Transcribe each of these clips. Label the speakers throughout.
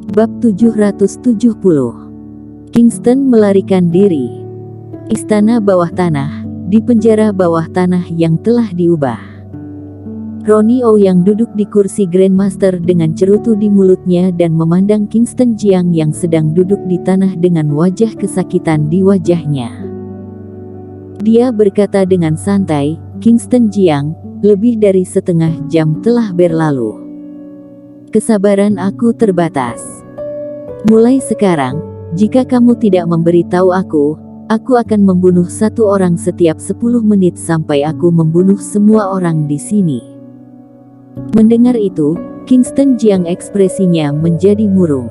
Speaker 1: Bab 770. Kingston melarikan diri. Istana bawah tanah, di penjara bawah tanah yang telah diubah. Ronnie O yang duduk di kursi Grandmaster dengan cerutu di mulutnya dan memandang Kingston Jiang yang sedang duduk di tanah dengan wajah kesakitan di wajahnya. Dia berkata dengan santai, "Kingston Jiang, lebih dari setengah jam telah berlalu. Kesabaran aku terbatas. Mulai sekarang, jika kamu tidak memberitahu aku akan membunuh satu orang setiap 10 menit sampai aku membunuh semua orang di sini." Mendengar itu, Kingston Jiang ekspresinya menjadi murung.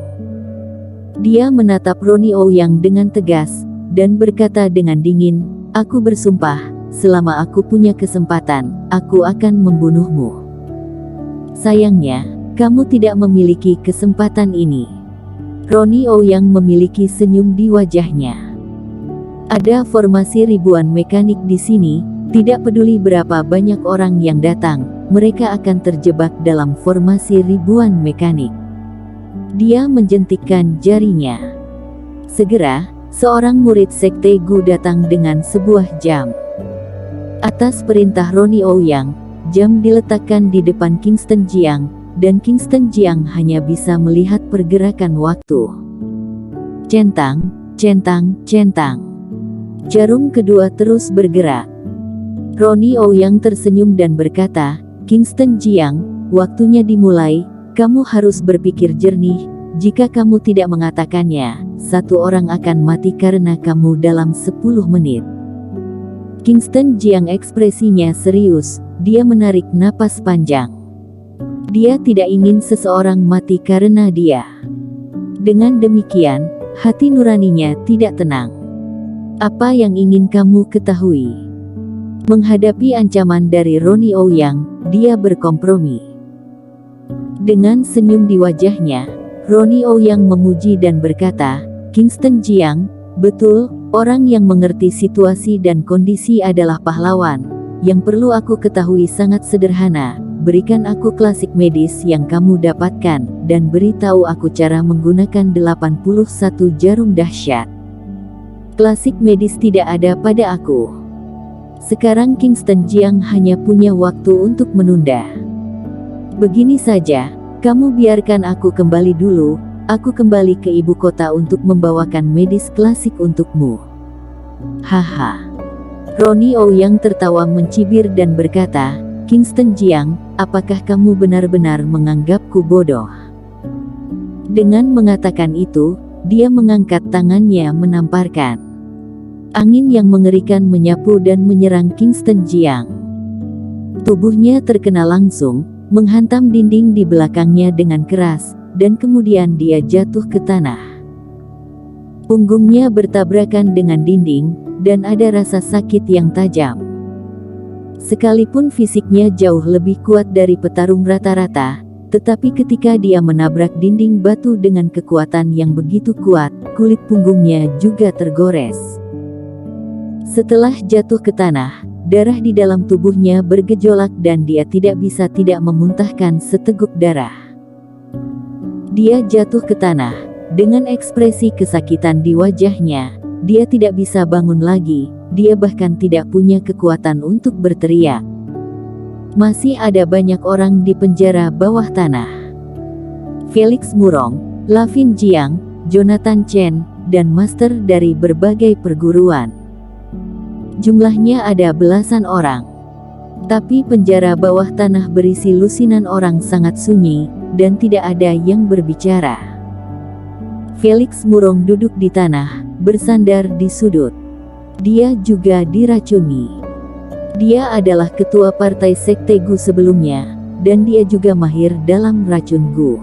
Speaker 1: Dia menatap Ronnie O yang dengan tegas, dan berkata dengan dingin, "Aku bersumpah, selama aku punya kesempatan, aku akan membunuhmu. Sayangnya, kamu tidak memiliki kesempatan ini." Ronnie O yang memiliki senyum di wajahnya. "Ada formasi ribuan mekanik di sini, tidak peduli berapa banyak orang yang datang, mereka akan terjebak dalam formasi ribuan mekanik." Dia menjentikkan jarinya. Segera, seorang murid Sekte Gu datang dengan sebuah jam. Atas perintah Ronnie O yang, jam diletakkan di depan Kingston Jiang, dan Kingston Jiang hanya bisa melihat pergerakan waktu. Centang, centang, centang. Jarum kedua terus bergerak. Ronnie O yang tersenyum dan berkata, "Kingston Jiang, waktunya dimulai, kamu harus berpikir jernih, jika kamu tidak mengatakannya, satu orang akan mati karena kamu dalam 10 menit. Kingston Jiang ekspresinya serius, dia menarik napas panjang. Dia tidak ingin seseorang mati karena dia. Dengan demikian, hati nuraninya tidak tenang. Apa yang ingin kamu ketahui?" Menghadapi ancaman dari Ronnie O yang, dia berkompromi. Dengan senyum di wajahnya, Ronnie O yang memuji dan berkata, "Kingston Jiang, betul, orang yang mengerti situasi dan kondisi adalah pahlawan. Yang perlu aku ketahui sangat sederhana, berikan aku klasik medis yang kamu dapatkan, dan beritahu aku cara menggunakan 81 jarum dahsyat. Klasik medis tidak ada pada aku." Sekarang Kingston Jiang hanya punya waktu untuk menunda. "Begini saja, kamu biarkan aku kembali dulu, aku kembali ke ibu kota untuk membawakan medis klasik untukmu." Haha. Ronnie O yang tertawa mencibir dan berkata, "Kingston Jiang, apakah kamu benar-benar menganggapku bodoh?" Dengan mengatakan itu, dia mengangkat tangannya menamparkan. Angin yang mengerikan menyapu dan menyerang Kingston Jiang. Tubuhnya terkena langsung, menghantam dinding di belakangnya dengan keras, dan kemudian dia jatuh ke tanah. Punggungnya bertabrakan dengan dinding, dan ada rasa sakit yang tajam. Sekalipun fisiknya jauh lebih kuat dari petarung rata-rata, tetapi ketika dia menabrak dinding batu dengan kekuatan yang begitu kuat, kulit punggungnya juga tergores. Setelah jatuh ke tanah, darah di dalam tubuhnya bergejolak dan dia tidak bisa tidak memuntahkan seteguk darah. Dia jatuh ke tanah, dengan ekspresi kesakitan di wajahnya. Dia tidak bisa bangun lagi, dia bahkan tidak punya kekuatan untuk berteriak. Masih ada banyak orang di penjara bawah tanah. Felix Murong, Lavin Jiang, Jonathan Chen, dan master dari berbagai perguruan. Jumlahnya ada belasan orang. Tapi penjara bawah tanah berisi lusinan orang sangat sunyi, dan tidak ada yang berbicara. Felix Murong duduk di tanah, bersandar di sudut. Dia juga diracuni. Dia adalah ketua partai Sekte Gu sebelumnya, dan dia juga mahir dalam racun Gu.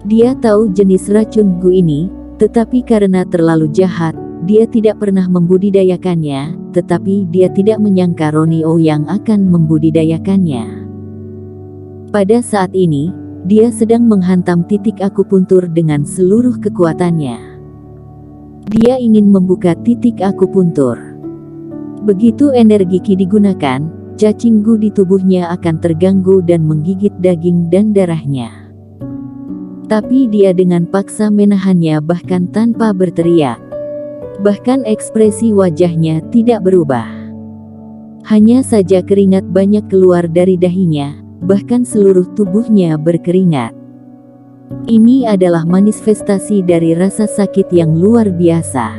Speaker 1: Dia tahu jenis racun Gu ini, tetapi karena terlalu jahat, dia tidak pernah membudidayakannya, tetapi dia tidak menyangka Ronnie O yang akan membudidayakannya. Pada saat ini, dia sedang menghantam titik akupuntur dengan seluruh kekuatannya. Dia ingin membuka titik akupuntur. Begitu energi Qi digunakan, cacing Gu di tubuhnya akan terganggu dan menggigit daging dan darahnya. Tapi dia dengan paksa menahannya bahkan tanpa berteriak. Bahkan ekspresi wajahnya tidak berubah. Hanya saja keringat banyak keluar dari dahinya, bahkan seluruh tubuhnya berkeringat. Ini adalah manifestasi dari rasa sakit yang luar biasa.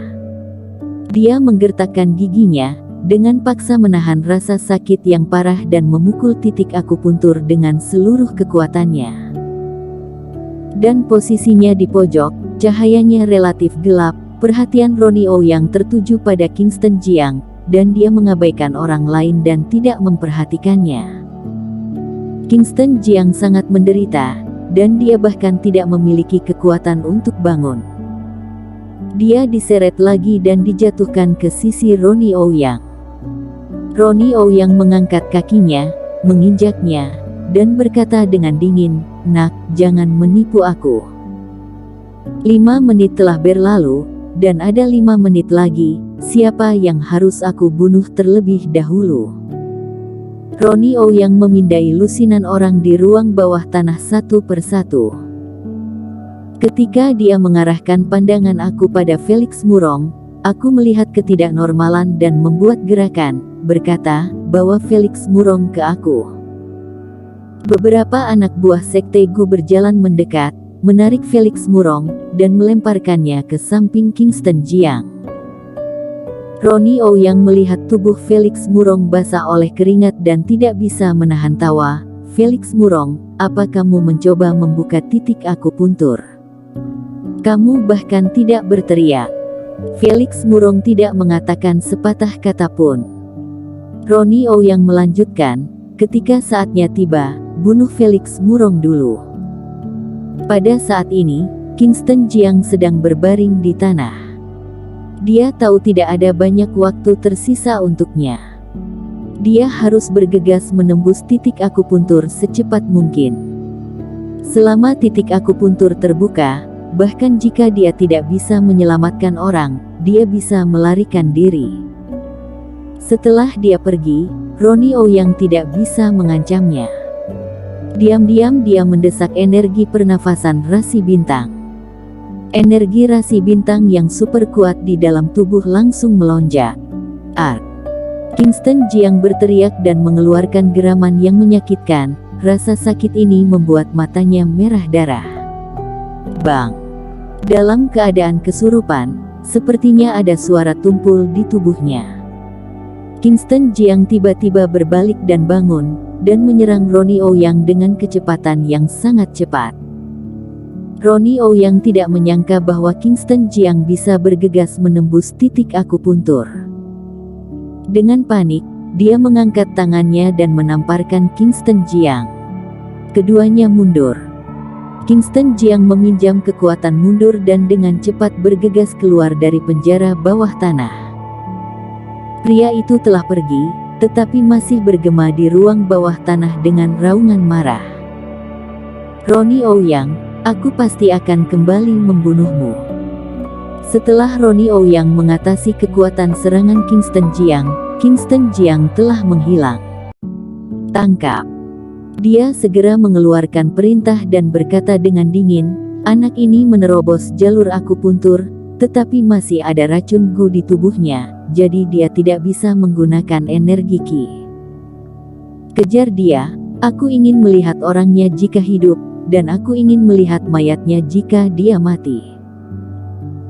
Speaker 1: Dia menggertakkan giginya, dengan paksa menahan rasa sakit yang parah dan memukul titik akupuntur dengan seluruh kekuatannya. Dan posisinya di pojok, cahayanya relatif gelap, perhatian Ronnie Ouyang tertuju pada Kingston Jiang, dan dia mengabaikan orang lain dan tidak memperhatikannya. Kingston Jiang sangat menderita, dan dia bahkan tidak memiliki kekuatan untuk bangun. Dia diseret lagi dan dijatuhkan ke sisi Ronnie Ouyang. Ronnie Ouyang mengangkat kakinya, menginjaknya, dan berkata dengan dingin, "Nak, jangan menipu aku." 5 menit telah berlalu, dan ada 5 menit lagi. Siapa yang harus aku bunuh terlebih dahulu? Ronnie Ouyang memindai lusinan orang di ruang bawah tanah satu persatu. Ketika dia mengarahkan pandangan aku pada Felix Murong, aku melihat ketidaknormalan dan membuat gerakan, berkata, "Bawa Felix Murong ke aku." Beberapa anak buah Sekte Gu berjalan mendekat, menarik Felix Murong, dan melemparkannya ke samping Kingston Jiang. Ronnie Ouyang melihat tubuh Felix Murong basah oleh keringat dan tidak bisa menahan tawa. "Felix Murong, apa kamu mencoba membuka titik akupuntur? Kamu bahkan tidak berteriak." Felix Murong tidak mengatakan sepatah kata pun. Ronnie Ouyang melanjutkan, "Ketika saatnya tiba, bunuh Felix Murong dulu." Pada saat ini, Kingston Jiang sedang berbaring di tanah. Dia tahu tidak ada banyak waktu tersisa untuknya. Dia harus bergegas menembus titik akupuntur secepat mungkin. Selama titik akupuntur terbuka, bahkan jika dia tidak bisa menyelamatkan orang, dia bisa melarikan diri. Setelah dia pergi, Ronnie Ouyang tidak bisa mengancamnya. Diam-diam dia mendesak energi pernafasan rasi bintang. Energi rasi bintang yang super kuat di dalam tubuh langsung melonjak. "Ark!" Kingston Jiang berteriak dan mengeluarkan geraman yang menyakitkan. Rasa sakit ini membuat matanya merah darah. Bang! Dalam keadaan kesurupan, sepertinya ada suara tumpul di tubuhnya. Kingston Jiang tiba-tiba berbalik dan bangun, dan menyerang Ronnie Ouyang dengan kecepatan yang sangat cepat. Ronnie Ouyang tidak menyangka bahwa Kingston Jiang bisa bergegas menembus titik akupuntur. Dengan panik, dia mengangkat tangannya dan menamparkan Kingston Jiang. Keduanya mundur. Kingston Jiang meminjam kekuatan mundur dan dengan cepat bergegas keluar dari penjara bawah tanah. Pria itu telah pergi, tetapi masih bergema di ruang bawah tanah dengan raungan marah. "Ronnie Ouyang, aku pasti akan kembali membunuhmu." Setelah Ronnie Ouyang mengatasi kekuatan serangan Kingston Jiang telah menghilang. "Tangkap!" Dia segera mengeluarkan perintah dan berkata dengan dingin, "Anak ini menerobos jalur akupuntur, tetapi masih ada racun Gu di tubuhnya, jadi dia tidak bisa menggunakan energi Qi. Kejar dia, aku ingin melihat orangnya jika hidup, dan aku ingin melihat mayatnya jika dia mati."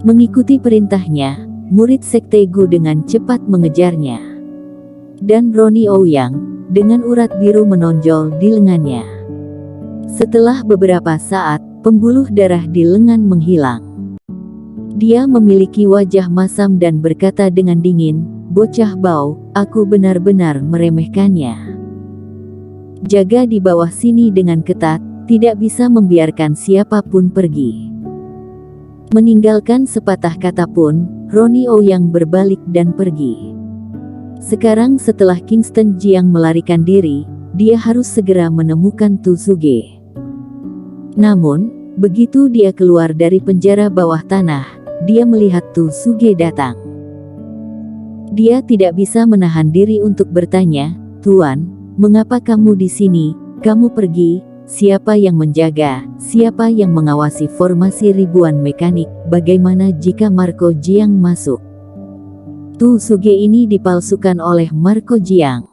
Speaker 1: Mengikuti perintahnya, murid Sekte Gu dengan cepat mengejarnya. Dan Ronnie Ouyang, dengan urat biru menonjol di lengannya. Setelah beberapa saat, pembuluh darah di lengan menghilang. Dia memiliki wajah masam dan berkata dengan dingin, "Bocah bau, aku benar-benar meremehkannya. Jaga di bawah sini dengan ketat, tidak bisa membiarkan siapapun pergi." Meninggalkan sepatah kata pun, Ronnie Ouyang berbalik dan pergi. Sekarang setelah Kingston Jiang melarikan diri, dia harus segera menemukan Tu Suge. Namun, begitu dia keluar dari penjara bawah tanah, dia melihat Tu Suge datang. Dia tidak bisa menahan diri untuk bertanya, "Tuan, mengapa kamu di sini? Kamu pergi siapa yang menjaga, siapa yang mengawasi formasi ribuan mekanik, bagaimana jika Marco Jiang masuk? Tu Suge ini dipalsukan oleh Marco Jiang.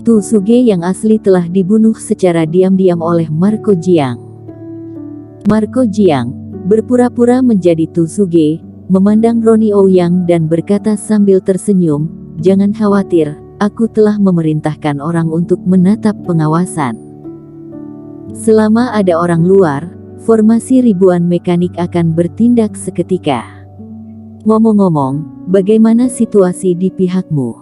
Speaker 1: Tu Suge yang asli telah dibunuh secara diam-diam oleh Marco Jiang. Marco Jiang berpura-pura menjadi Tu Suge, memandang Ronnie Ouyang dan berkata sambil tersenyum, "Jangan khawatir, aku telah memerintahkan orang untuk menatap pengawasan. Selama ada orang luar, formasi ribuan mekanik akan bertindak seketika. Ngomong-ngomong, bagaimana situasi di pihakmu?"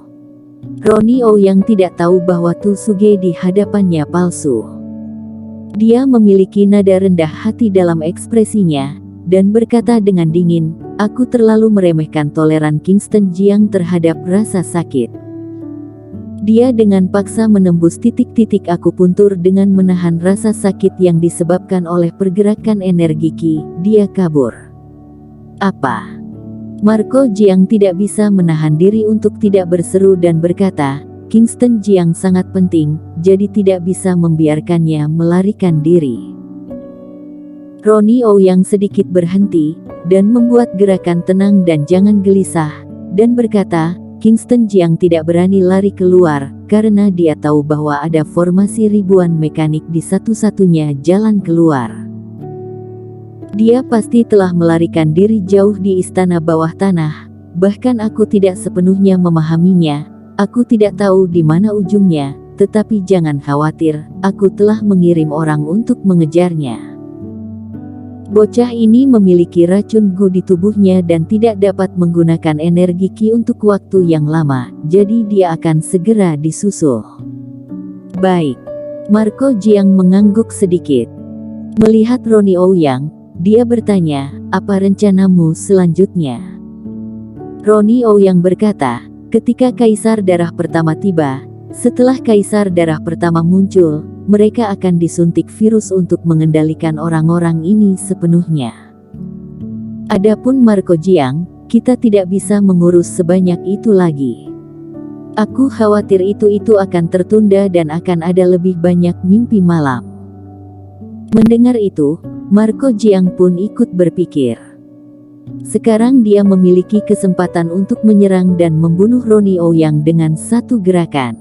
Speaker 1: Ronnie Ouyang tidak tahu bahwa Tu Suge di hadapannya palsu. Dia memiliki nada rendah hati dalam ekspresinya, dan berkata dengan dingin, "Aku terlalu meremehkan toleran Kingston Jiang terhadap rasa sakit. Dia dengan paksa menembus titik-titik akupuntur dengan menahan rasa sakit yang disebabkan oleh pergerakan energi Qi. Dia kabur." "Apa?" Marco Jiang tidak bisa menahan diri untuk tidak berseru dan berkata, "Kingston Jiang sangat penting, jadi tidak bisa membiarkannya melarikan diri." Ronnie Ouyang sedikit berhenti, dan membuat gerakan tenang dan jangan gelisah, dan berkata, "Kingston Jiang tidak berani lari keluar, karena dia tahu bahwa ada formasi ribuan mekanik di satu-satunya jalan keluar. Dia pasti telah melarikan diri jauh di istana bawah tanah, bahkan aku tidak sepenuhnya memahaminya, aku tidak tahu di mana ujungnya, tetapi jangan khawatir, aku telah mengirim orang untuk mengejarnya. Bocah ini memiliki racun Gu di tubuhnya dan tidak dapat menggunakan energi Qi untuk waktu yang lama, jadi dia akan segera disusul." "Baik." Marco Jiang mengangguk sedikit. Melihat Ronnie Ouyang, dia bertanya, "Apa rencanamu selanjutnya?" Ronnie Ouyang berkata, "Ketika Kaisar Darah pertama tiba, setelah Kaisar Darah pertama muncul, mereka akan disuntik virus untuk mengendalikan orang-orang ini sepenuhnya. Adapun Marco Jiang, kita tidak bisa mengurus sebanyak itu lagi. Aku khawatir itu akan tertunda dan akan ada lebih banyak mimpi malam." Mendengar itu, Marco Jiang pun ikut berpikir. Sekarang dia memiliki kesempatan untuk menyerang dan membunuh Ronnie Ouyang dengan satu gerakan.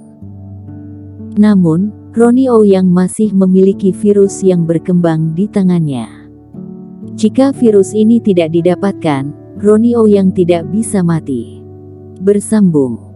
Speaker 1: Namun, Ronnie Ouyang masih memiliki virus yang berkembang di tangannya. Jika virus ini tidak didapatkan, Ronnie Ouyang tidak bisa mati. Bersambung.